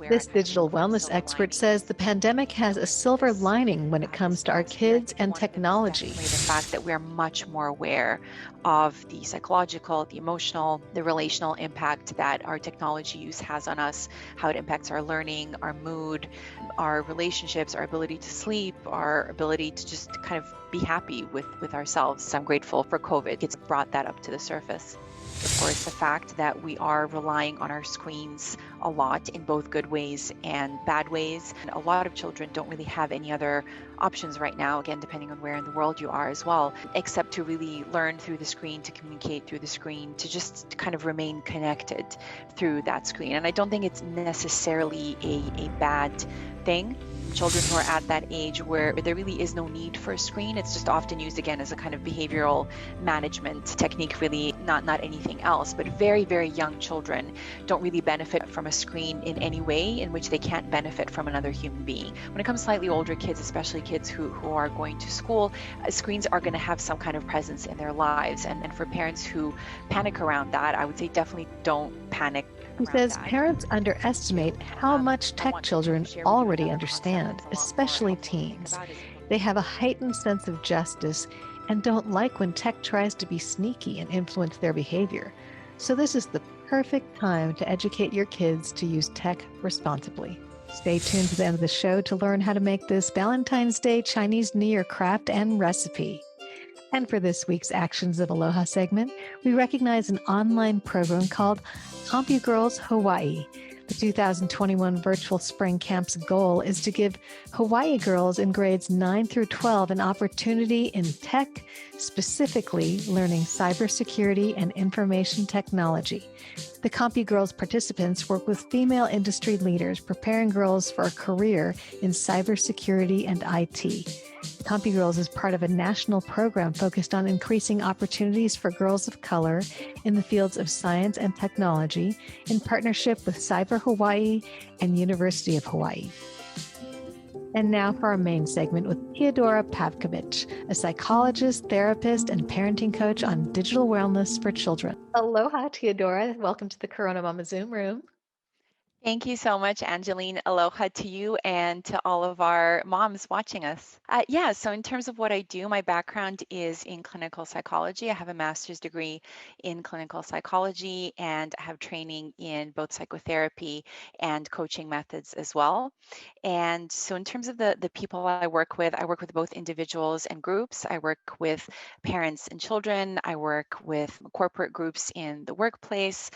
This digital wellness expert says the pandemic has a silver lining when it comes to our kids and technology. The fact that we're much more aware of the psychological, the emotional, the relational impact that our technology use has on us, how it impacts our learning, our mood, our relationships, our ability to sleep, our ability to just kind of be happy with ourselves. I'm grateful for COVID. It's brought that up to the surface. Of course, the fact that we are relying on our screens a lot in both good ways and bad ways. And a lot of children don't really have any other options right now, again, depending on where in the world you are as well, except to really learn through the screen, to communicate through the screen, to just kind of remain connected through that screen. And I don't think it's necessarily a bad thing. Children who are at that age where there really is no need for a screen, it's just often used again as a kind of behavioral management technique, really not anything else. But very, very young children don't really benefit from a screen in any way in which they can't benefit from another human being. When it comes to slightly older kids, especially kids who are going to school, screens are going to have some kind of presence in their lives. And for parents who panic around that, I would say definitely don't panic. He says parents underestimate how much tech children already understand, especially teens. They have a heightened sense of justice and don't like when tech tries to be sneaky and influence their behavior. So this is the perfect time to educate your kids to use tech responsibly. Stay tuned to the end of the show to learn how to make this Valentine's Day Chinese New Year craft and recipe. And for this week's Actions of Aloha segment, we recognize an online program called Comupgirls Hawaii. The 2021 virtual spring camp's goal is to give Hawaii girls in grades 9 through 12 an opportunity in tech, specifically learning cybersecurity and information technology. The Comupgirls participants work with female industry leaders, preparing girls for a career in cybersecurity and IT. Comupgirls is part of a national program focused on increasing opportunities for girls of color in the fields of science and technology in partnership with Cyber Hawaii and University of Hawaii. And now for our main segment with Teodora Pavkovich, a psychologist, therapist, and parenting coach on digital wellness for children. Aloha, Teodora. Welcome to the CoronaMama Zoom room. Thank you so much, Angeline. Aloha to you and to all of our moms watching us. So in terms of what I do, my background is in clinical psychology. I have a master's degree in clinical psychology, and I have training in both psychotherapy and coaching methods as well. And so in terms of the people I work with both individuals and groups. I work with parents and children. I work with corporate groups in the workplace.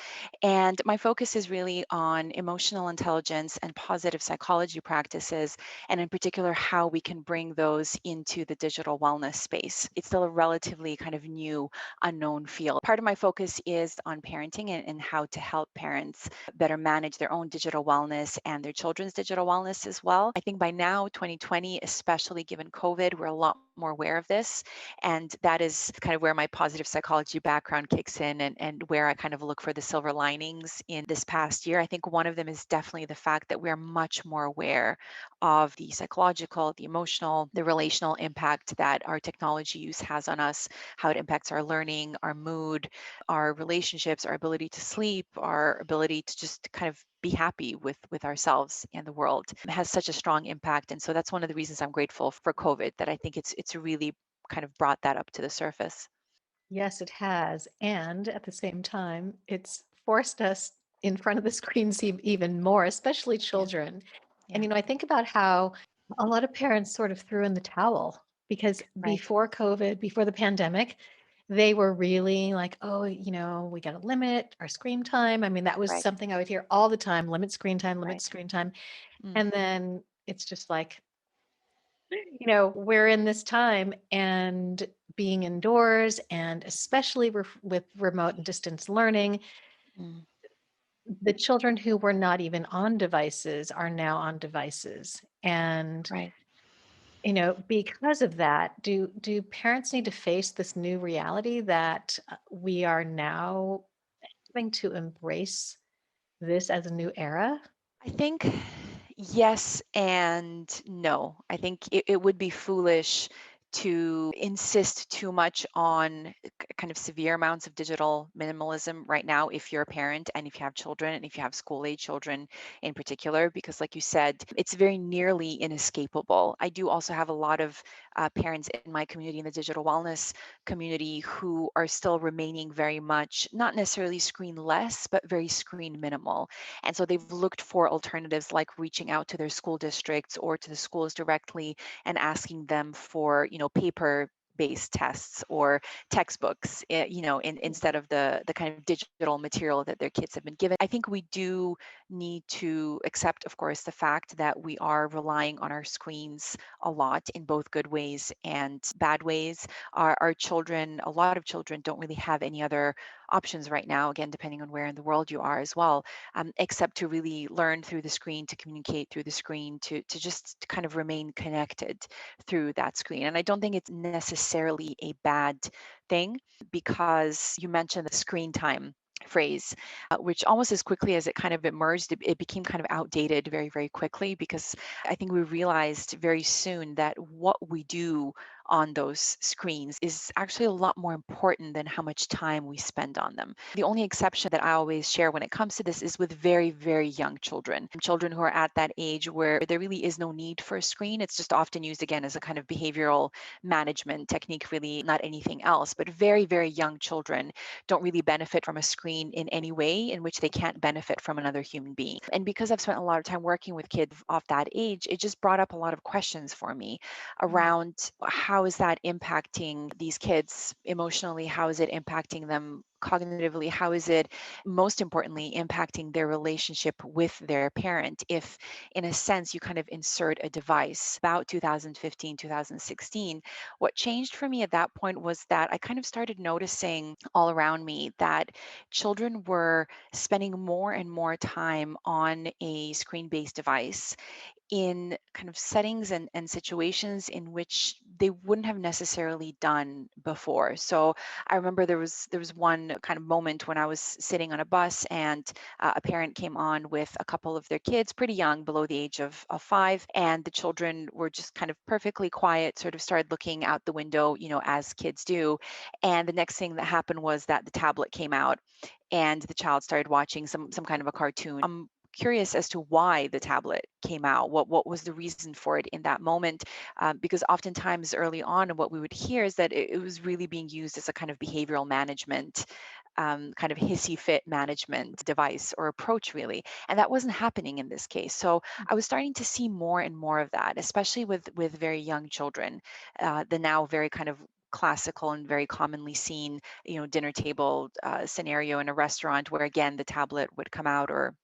And my focus is really on emotional intelligence and positive psychology practices, and in particular, how we can bring those into the digital wellness space. It's still a relatively kind of new, unknown field. Part of my focus is on parenting and how to help parents better manage their own digital wellness and their children's digital wellness as well. I think by now, 2020, especially given COVID, we're a lot more aware of this. And that is kind of where my positive psychology background kicks in, and where I kind of look for the silver linings in this past year. I think one of them is definitely the fact that we're much more aware of the psychological, the emotional, the relational impact that our technology use has on us, how it impacts our learning, our mood, our relationships, our ability to sleep, our ability to just kind of be happy with ourselves and the world. It has such a strong impact. And so that's one of the reasons I'm grateful for COVID, that I think it's really kind of brought that up to the surface. Yes, it has. And at the same time, it's forced us in front of the screens even more, especially children. And, Yeah. I think about how a lot of parents sort of threw in the towel because Right. before COVID, before the pandemic, they were really like, oh, we got to limit our screen time. I mean, that was Right. something I would hear all the time, limit screen time, limit Right. screen time. Mm. And then it's just like, we're in this time and being indoors, and especially with remote and distance learning, Mm. the children who were not even on devices are now on devices. And, Right. because of that, do parents need to face this new reality that we are now having to embrace this as a new era? I think yes and no. I think it would be foolish to insist too much on kind of severe amounts of digital minimalism right now if you're a parent and if you have children and if you have school age children in particular, because like you said, it's very nearly inescapable. I do also have a lot of parents in my community, in the digital wellness community, who are still remaining very much not necessarily screen less, but very screen minimal. And so they've looked for alternatives like reaching out to their school districts or to the schools directly and asking them for, paper based tests or textbooks, instead of the kind of digital material that their kids have been given. I think we do need to accept, of course, the fact that we are relying on our screens a lot in both good ways and bad ways. Our children, a lot of children don't really have any other options right now, again, depending on where in the world you are as well, except to really learn through the screen, to communicate through the screen, to just kind of remain connected through that screen. And I don't think it's necessarily a bad thing, because you mentioned the screen time phrase, which almost as quickly as it kind of emerged, it became kind of outdated very, very quickly, because I think we realized very soon that what we do on those screens is actually a lot more important than how much time we spend on them. The only exception that I always share when it comes to this is with very, very young children, children who are at that age where there really is no need for a screen. It's just often used again as a kind of behavioral management technique, really, not anything else. But very, very young children don't really benefit from a screen in any way in which they can't benefit from another human being. And because I've spent a lot of time working with kids of that age, it just brought up a lot of questions for me around how is that impacting these kids emotionally? How is it impacting them cognitively? How is it, most importantly, impacting their relationship with their parent? If, in a sense, you kind of insert a device about 2015, 2016, what changed for me at that point was that I kind of started noticing all around me that children were spending more and more time on a screen based device in kind of settings and situations in which they wouldn't have necessarily done before. So I remember there was one kind of moment when I was sitting on a bus, and a parent came on with a couple of their kids, pretty young, below the age of 5, and the children were just kind of perfectly quiet, sort of started looking out the window, as kids do. And the next thing that happened was that the tablet came out, and the child started watching some kind of a cartoon. Curious as to why the tablet came out. What was the reason for it in that moment? Because oftentimes early on, what we would hear is that it was really being used as a kind of behavioral management, kind of hissy fit management device or approach, really. And that wasn't happening in this case. So I was starting to see more and more of that, especially with very young children. The now very kind of classical and very commonly seen, dinner table scenario in a restaurant where again the tablet would come out, or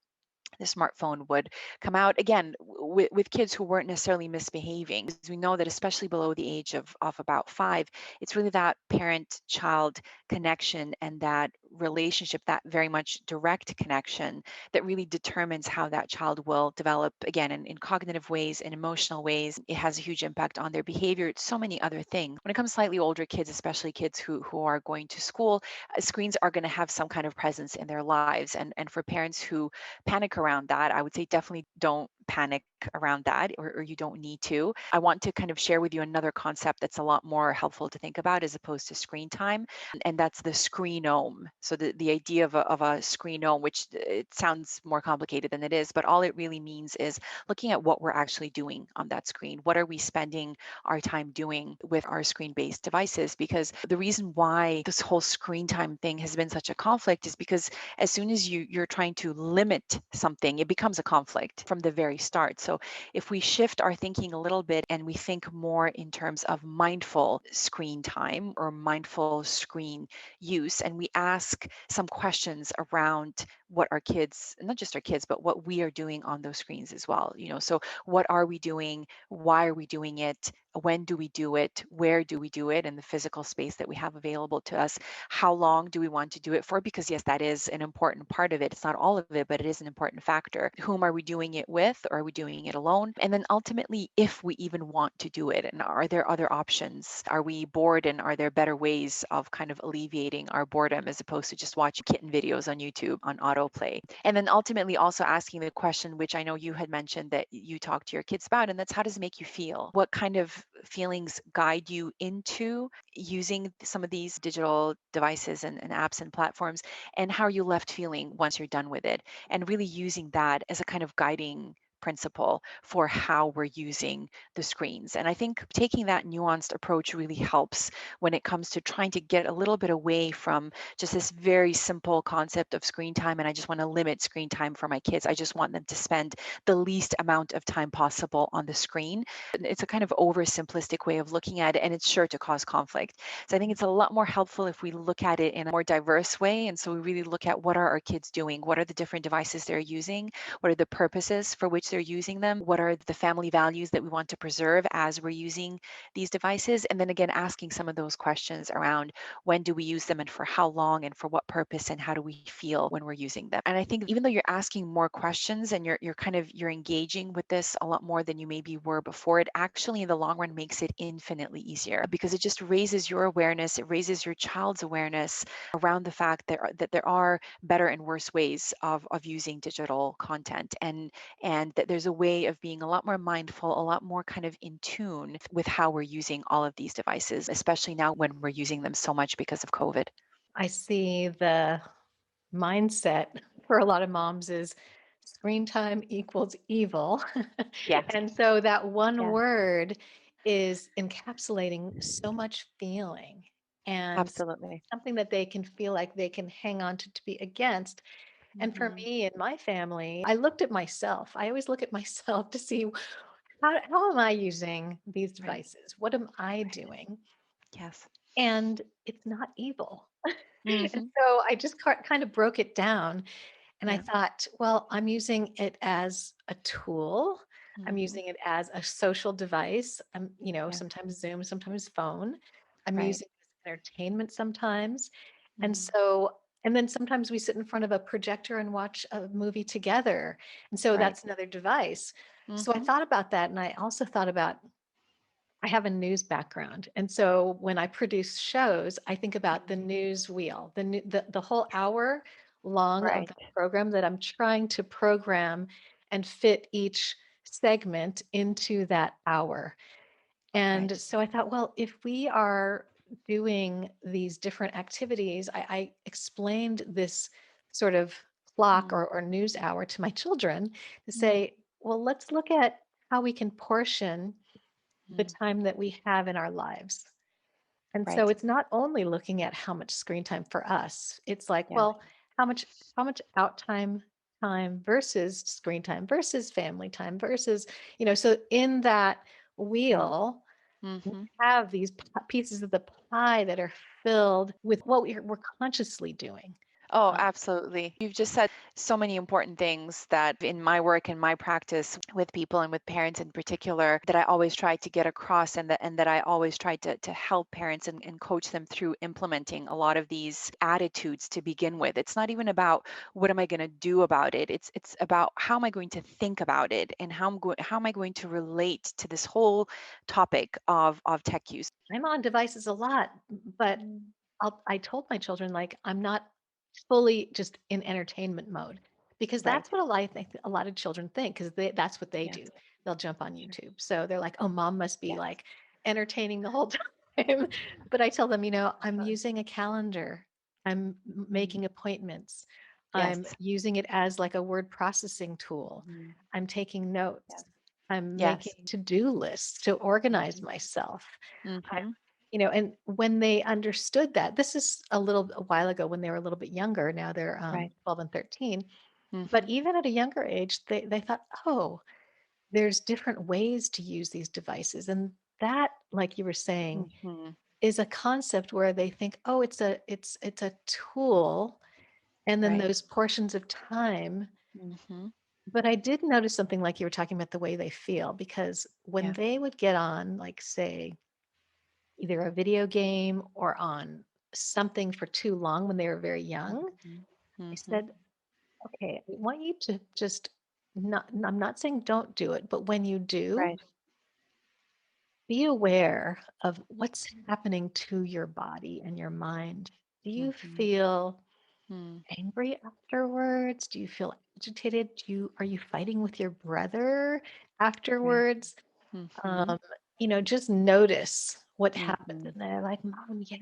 the smartphone would come out again with kids who weren't necessarily misbehaving, because we know that especially below the age of about 5, it's really that parent child connection and that relationship, that very much direct connection, that really determines how that child will develop, again, in cognitive ways, in emotional ways. It has a huge impact on their behavior. It's so many other things. When it comes to slightly older kids, especially kids who are going to school, screens are going to have some kind of presence in their lives. And for parents who panic around that, I would say definitely don't panic around that, or you don't need to. I want to kind of share with you another concept that's a lot more helpful to think about as opposed to screen time, and that's the screenome. So the idea of a screenome, which it sounds more complicated than it is, but all it really means is looking at what we're actually doing on that screen. What are we spending our time doing with our screen-based devices? Because the reason why this whole screen time thing has been such a conflict is because as soon as you're trying to limit something, it becomes a conflict from the very start. So if we shift our thinking a little bit and we think more in terms of mindful screen time or mindful screen use, and we ask some questions around what our kids, not just our kids, but what we are doing on those screens as well. So what are we doing? Why are we doing it? When do we do it? Where do we do it in the physical space that we have available to us? How long do we want to do it for? Because yes, that is an important part of it. It's not all of it, but it is an important factor. Whom are we doing it with? Or are we doing it alone? And then ultimately, if we even want to do it, and are there other options? Are we bored, and are there better ways of kind of alleviating our boredom as opposed to just watching kitten videos on YouTube on autoplay. And then ultimately also asking the question, which I know you had mentioned that you talk to your kids about, and that's how does it make you feel? What kind of feelings guide you into using some of these digital devices and apps and platforms? And how are you left feeling once you're done with it? And really using that as a kind of guiding principle for how we're using the screens. And I think taking that nuanced approach really helps when it comes to trying to get a little bit away from just this very simple concept of screen time. And I just want to limit screen time for my kids. I just want them to spend the least amount of time possible on the screen. It's a kind of oversimplistic way of looking at it, and it's sure to cause conflict. So I think it's a lot more helpful if we look at it in a more diverse way. And so we really look at what are our kids doing? What are the different devices they're using? What are the purposes for which they're using them? What are the family values that we want to preserve as we're using these devices? And then again, asking some of those questions around when do we use them and for how long and for what purpose and how do we feel when we're using them? And I think even though you're asking more questions and you're engaging with this a lot more than you maybe were before, it actually in the long run makes it infinitely easier because it just raises your awareness, it raises your child's awareness around the fact that there are better and worse ways of using digital content, and that there's a way of being a lot more mindful, a lot more kind of in tune with how we're using all of these devices, especially now when we're using them so much because of COVID. I see the mindset for a lot of moms is screen time equals evil. Yes, And so that one yes, word is encapsulating so much feeling and absolutely. something that they can feel like they can hang on to be against. And for Hmm. me and my family, I looked at myself. I always look at myself to see how am I using these Right, devices? What am I right. doing? Yes. And it's not evil. And Hmm. so I just kind of broke it down and I Yeah. thought, well, I'm using it as a tool. I'm Hmm. using it as a social device. Yeah. Sometimes Zoom, sometimes phone. I'm Right. using it as entertainment sometimes. And Mm. so, and then sometimes we sit in front of a projector and watch a movie together. And so Right. that's another device. So I Hmm. thought about that. And I also thought about I have a news background. And so when I produce shows, I think about the news wheel, the whole hour long of Right. the program that I'm trying to program and fit each segment into that hour. Right. And so I thought, well, if we are doing these different activities, I explained this sort of clock Mm. or news hour to my children to Mm. say, well, let's look at how we can portion the Mm. time that we have in our lives. And so Right. it's not only looking at how much screen time for us. It's like, Yeah. well, how much out time versus screen time versus family time versus, so in that Yeah. wheel, we Hmm. have these pieces of the pie that are filled with what we're consciously doing. Oh, Um, absolutely. You've just said so many important things that in my work and my practice with people and with parents in particular that I always try to get across and that I always try to help parents and coach them through implementing a lot of these attitudes to begin with. It's not even about what am I going to do about it. It's about how am I going to think about it and how am I going to relate to this whole topic of tech use. I'm on devices a lot, but Mm. I told my children, like, I'm not fully just in entertainment mode because Right. that's what a lot of children think because that's what they Yes. do. They'll jump on Sure. YouTube. So they're like, oh, mom must be Yes. like entertaining the whole time. But I tell them, I'm Absolutely. using a calendar, I'm Mm. making appointments, Yes. I'm using it as like a word processing tool, Mhm. I'm taking notes, Yes. I'm Yes. making to-do lists to organize Mhm. myself. Mhm. And when they understood that, this is a while ago when they were a little bit younger. Now they're Right. 12 and 13. But Mhm. even at a younger age, they thought, oh, there's different ways to use these devices. And that, like you were saying, Mhm. is a concept where they think, oh, it's a tool, and then Right. those portions of time. Mhm. But I did notice something like you were talking about the way they feel, because when Yeah. they would get on, like, say, either a video game or on something for too long when they were very young, Mhm. I Mhm. said, okay, I want you to just not, I'm not saying don't do it, but when you do, Right. be aware of what's happening to your body and your mind. Do you Mhm. feel Mm, angry afterwards? Do you feel agitated? Are you fighting with your brother yeah. afterwards? Mm-hmm. Um, just notice what happens. Mm-hmm. And they're like, Mom, yeah,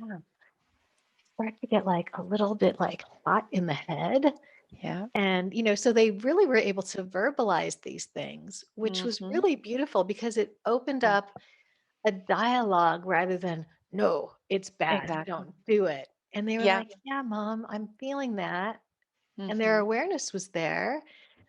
start to get like a little bit like hot in the head. Yeah. And, so they really were able to verbalize these things, which was Mm-hmm. really beautiful because it opened Yeah. up a dialogue rather than, no, it's bad. Exactly. Don't do it. And they were Yeah. like, yeah, Mom, I'm feeling that. And their Mm-hmm. awareness was there.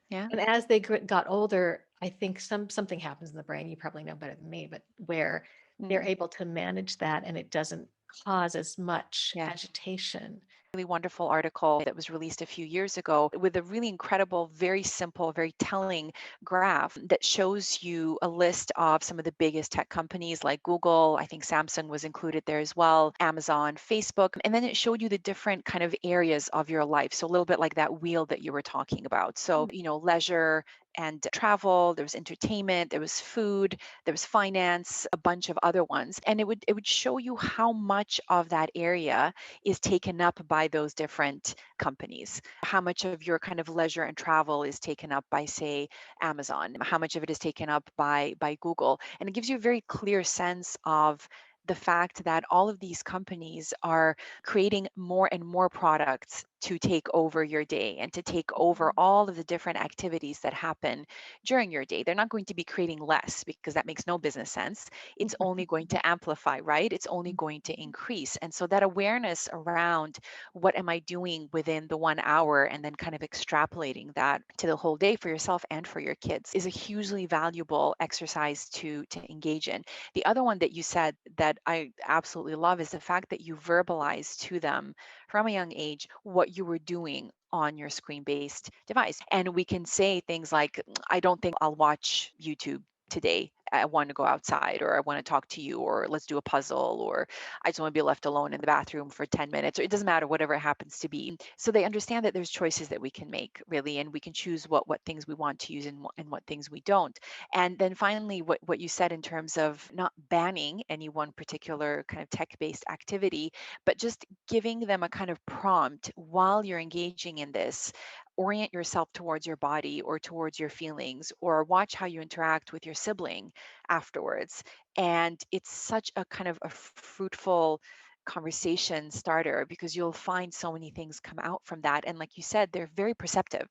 Yeah. And as they got older, I think something happens in the brain, you probably know better than me, but where they're Mm. able to manage that and it doesn't cause as much Yeah. agitation. Really wonderful article that was released a few years ago with a really incredible, very simple, very telling graph that shows you a list of some of the biggest tech companies like Google. I think Samsung was included there as well, Amazon, Facebook. And then it showed you the different kind of areas of your life. So a little bit like that wheel that you were talking about. So, leisure and travel, there was entertainment, there was food, there was finance, a bunch of other ones. And it would show you how much of that area is taken up by those different companies. How much of your kind of leisure and travel is taken up by, say, Amazon? How much of it is taken up by Google? And it gives you a very clear sense of the fact that all of these companies are creating more and more products to take over your day and to take over all of the different activities that happen during your day. They're not going to be creating less because that makes no business sense. It's only going to amplify, right? It's only going to increase. And so that awareness around what am I doing within the 1 hour and then kind of extrapolating that to the whole day for yourself and for your kids is a hugely valuable exercise to engage in. The other one that you said that I absolutely love is the fact that you verbalize to them from a young age what you were doing on your screen based device. And we can say things like, I don't think I'll watch YouTube today. I want to go outside, or I want to talk to you, or let's do a puzzle, or I just want to be left alone in the bathroom for 10 minutes, or it doesn't matter, whatever it happens to be. So they understand that there's choices that we can make, really, and we can choose what things we want to use and what things we don't. And then finally, what you said in terms of not banning any one particular kind of tech-based activity, but just giving them a kind of prompt while you're engaging in this. Orient yourself towards your body or towards your feelings, or watch how you interact with your sibling afterwards. And it's such a kind of a fruitful conversation starter because you'll find so many things come out from that. And like you said, they're very perceptive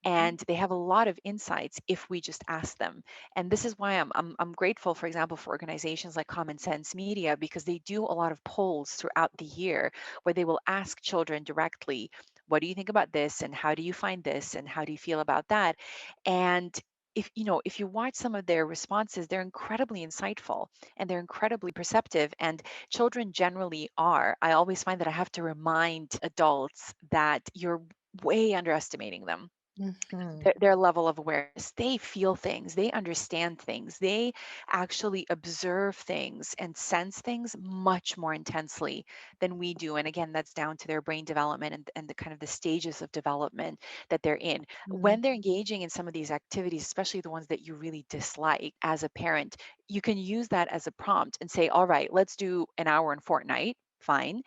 and they have a lot of insights if we just ask them. And this is why I'm grateful, for example, for organizations like Common Sense Media, because they do a lot of polls throughout the year where they will ask children directly, what do you think about this, and how do you find this, and how do you feel about that? And if you watch some of their responses, they're incredibly insightful and they're incredibly perceptive, and children generally are. I always find that I have to remind adults that you're way underestimating them, Mhm. their level of awareness. They feel things, they understand things, they actually observe things and sense things much more intensely than we do. And again, that's down to their brain development and the kind of the stages of development that they're in. Mhm. When they're engaging in some of these activities, especially the ones that you really dislike as a parent, you can use that as a prompt and say, all right, let's do an hour in Fortnite. Fine,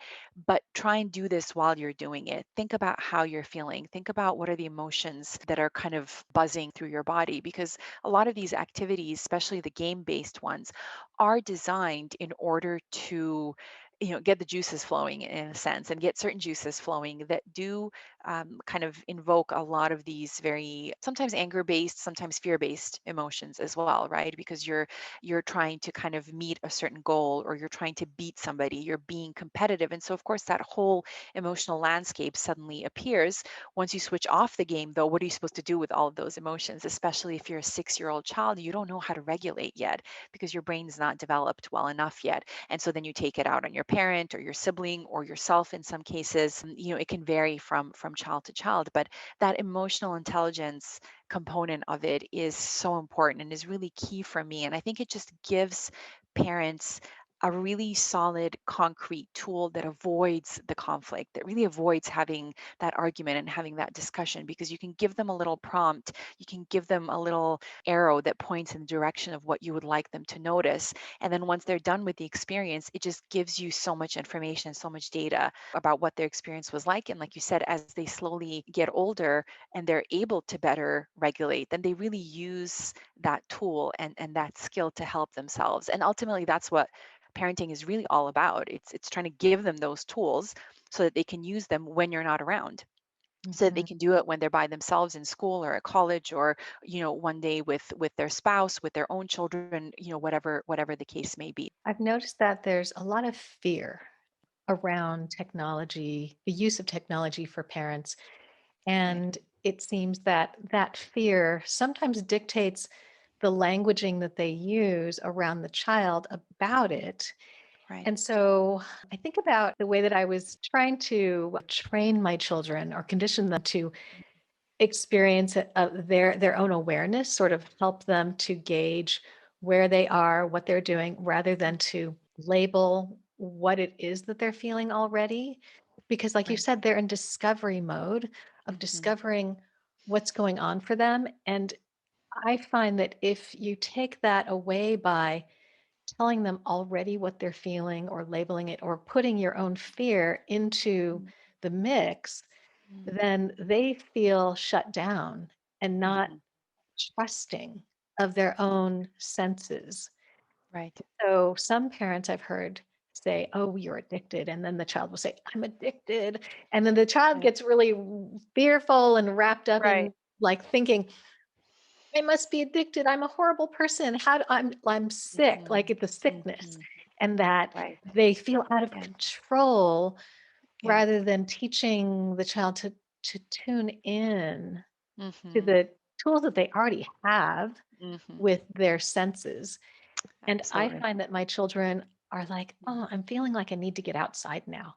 but try and do this while you're doing it. Think about how you're feeling. Think about what are the emotions that are kind of buzzing through your body, because a lot of these activities, especially the game-based ones, are designed in order to get the juices flowing in a sense, and get certain juices flowing that do kind of invoke a lot of these very sometimes anger based, sometimes fear based emotions as well, right? Because you're trying to kind of meet a certain goal, or you're trying to beat somebody, you're being competitive. And so of course that whole emotional landscape suddenly appears. Once you switch off the game though, what are you supposed to do with all of those emotions, especially if you're a 6-year-old child? You don't know how to regulate yet because your brain's not developed well enough yet. And so then you take it out on your parent or your sibling or yourself in some cases. It can vary from child to child, but that emotional intelligence component of it is so important and is really key for me. And I think it just gives parents a really solid, concrete tool that avoids the conflict, that really avoids having that argument and having that discussion, because you can give them a little prompt, you can give them a little arrow that points in the direction of what you would like them to notice. And then once they're done with the experience, it just gives you so much information, so much data about what their experience was like. And like you said, as they slowly get older and they're able to better regulate, then they really use that tool and that skill to help themselves. And ultimately, that's what parenting is really all about. It's trying to give them those tools so that they can use them when you're not around, so that they Mhm. can do it when they're by themselves in school or at college, or one day with their spouse, with their own children, whatever the case may be. I've noticed that there's a lot of fear around technology, the use of technology for parents. Right. And it seems that that fear sometimes dictates the languaging that they use around the child about it. Right. And so I think about the way that I was trying to train my children or condition them to experience their own awareness, sort of help them to gauge where they are, what they're doing, rather than to label what it is that they're feeling already. Because, like you Right. said, they're in discovery mode of Hmm. discovering what's going on for them. And I find that if you take that away by telling them already what they're feeling or labeling it or putting your own fear into the mix, then they feel shut down and not Hmm. trusting of their own senses. Right. So some parents I've heard say, "Oh, you're addicted." And then the child will say, "I'm addicted." And then the child Right. gets really fearful and wrapped up Right. in like thinking, "I must be addicted. I'm a horrible person. I'm sick." Hmm. Like it's a sickness. Hmm. And that Right. they feel out of Yeah. control Yeah. rather than teaching the child to tune in to Hmm. the tools that they already have Hmm. with their senses. And I Absolutely. find that my children are like, "Oh, I'm feeling like I need to get outside now."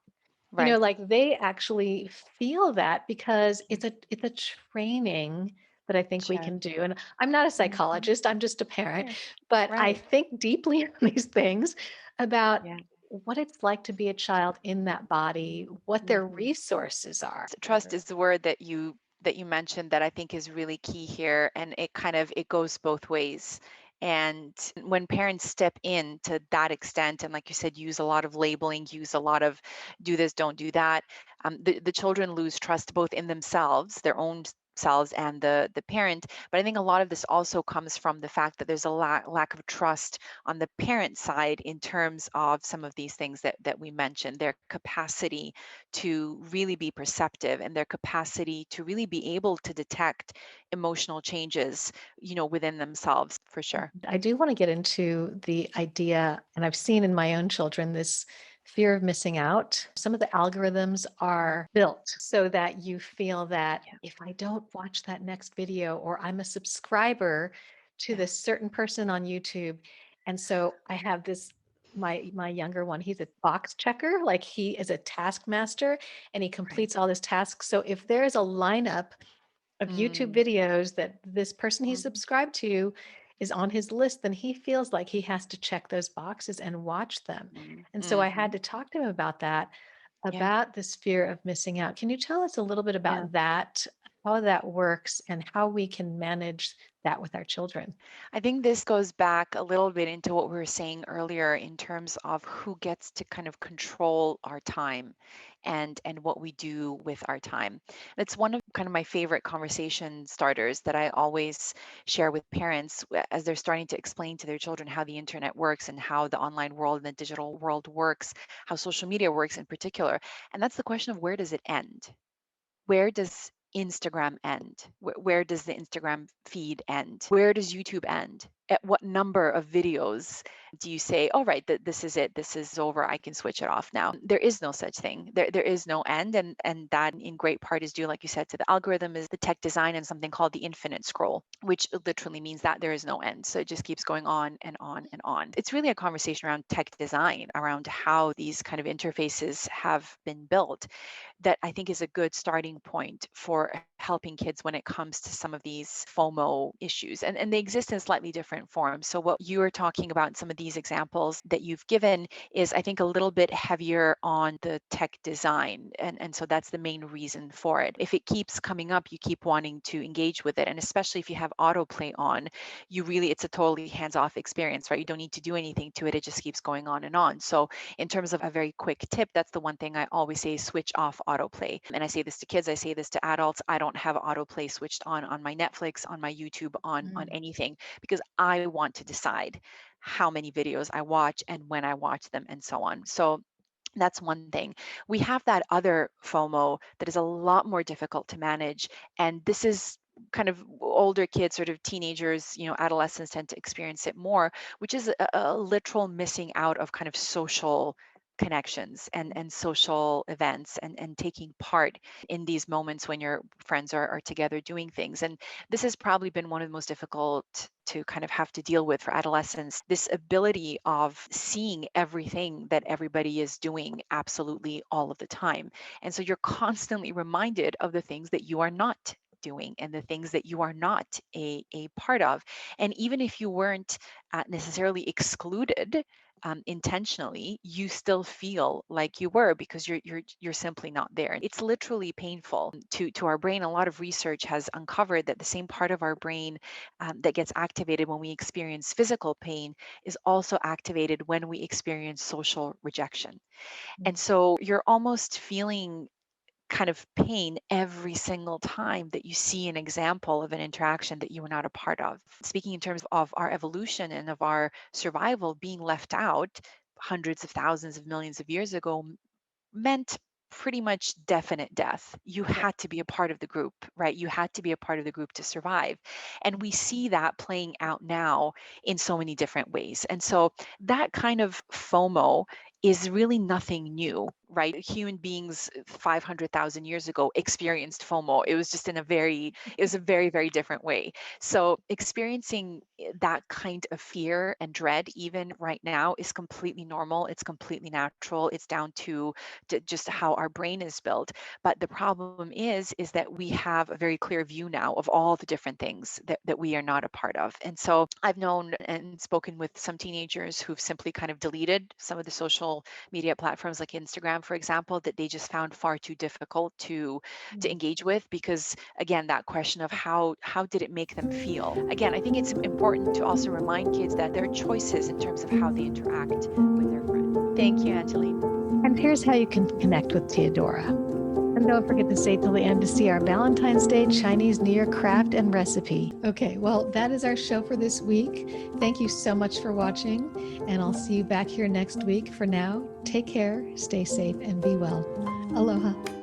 Right. Like they actually feel that because Mhm. it's a training that I think we Sure. can do. And I'm not a Hmm. psychologist, I'm just a parent, Sure. but I Right. think deeply on these things about Yeah. what it's like to be a child in that body, what their Hmm. resources are. Trust is the word that you mentioned that I think is really key here, and it goes both ways. And when parents step in to that extent, and like you said, use a lot of labeling, use a lot of do this, don't do that, the children lose trust both in themselves, their own selves, and the parent. But I think a lot of this also comes from the fact that there's a lack of trust on the parent side in terms of some of these things that we mentioned, their capacity to really be perceptive, and their capacity to really be able to detect emotional changes, within themselves, for sure. I do want to get into the idea, and I've seen in my own children this fear of missing out. Some of the algorithms are built so that you feel that Yeah. if I don't watch that next video, or I'm a subscriber to Yeah. this certain person on YouTube. And so I have this my younger one, he's a box checker, like he is a taskmaster and he Right. completes all his tasks. So if there's a lineup of YouTube Mm. videos that this person he's Mhm. subscribed to is on his list, then he feels like he has to check those boxes and watch them. Mm. And so I had Mhm. to talk to him about that, Yeah. about this fear of missing out. Can you tell us a little bit Yeah. about that, how that works, and how we can manage that with our children? I think this goes back a little bit into what we were saying earlier in terms of who gets to kind of control our time and what we do with our time. It's one of kind of my favorite conversation starters that I always share with parents as they're starting to explain to their children how the internet works and how the online world and the digital world works, how social media works in particular. And that's the question of, where does it end? Where does Instagram end? Where does the Instagram feed end? Where does YouTube end? At what number of videos do you say, "Oh, right, this is it, this is over, I can switch it off now"? There is no such thing. There is no end, and that in great part is due, like you said, to the algorithm, is the tech design, and something called the infinite scroll, which literally means that there is no end. So it just keeps going on and on and on. It's really a conversation around tech design, around how these kind of interfaces have been built. that I think is a good starting point for helping kids when it comes to some of these FOMO issues. And they exist in slightly different forms. So what you are talking about in some of these examples that you've given is, I think, a little bit heavier on the tech design. And so that's the main reason for it. If it keeps coming up, you keep wanting to engage with it. And especially if you have autoplay on, it's a totally hands-off experience, right? You don't need to do anything to it. It just keeps going on and on. So in terms of a very quick tip, that's the one thing I always say, switch off autoplay. And I say this to kids, I say this to adults. I don't have autoplay switched on my Netflix, on my YouTube, on anything, because I want to decide how many videos I watch and when I watch them and so on. So that's one thing. We have that other FOMO that is a lot more difficult to manage. And this is kind of older kids, sort of teenagers, adolescents tend to experience it more, which is a literal missing out of kind of social connections and social events and taking part in these moments when your friends are together doing things. And this has probably been one of the most difficult to kind of have to deal with for adolescents, this ability of seeing everything that everybody is doing absolutely all of the time. And so you're constantly reminded of the things that you are not doing and the things that you are not a part of. And even if you weren't necessarily excluded intentionally, you still feel like you were, because you're simply not there. It's literally painful to our brain. A lot of research has uncovered that the same part of our brain that gets activated when we experience physical pain is also activated when we experience social rejection. And so you're almost feeling kind of pain every single time that you see an example of an interaction that you were not a part of. Speaking in terms of our evolution and of our survival, being left out hundreds of thousands of millions of years ago meant pretty much definite death. You had to be a part of the group, right? You had to be a part of the group to survive. And we see that playing out now in so many different ways. And so that kind of FOMO is really nothing new, right? Human beings 500,000 years ago experienced FOMO. It was just it was a very, very different way. So experiencing that kind of fear and dread, even right now, is completely normal. It's completely natural. It's down to just how our brain is built. But the problem is that we have a very clear view now of all the different things that we are not a part of. And so I've known and spoken with some teenagers who've simply kind of deleted some of the social media platforms like Instagram, for example, that they just found far too difficult to engage with, because again, that question of how did it make them feel? Again, I think it's important to also remind kids that there are choices in terms of how they interact with their friends. Thank you, Angeline. And here's how you can connect with Teodora. And don't forget to stay till the end to see our Valentine's Day Chinese New Year craft and recipe. Okay, well, that is our show for this week. Thank you so much for watching, and I'll see you back here next week. For now, take care, stay safe, and be well. Aloha.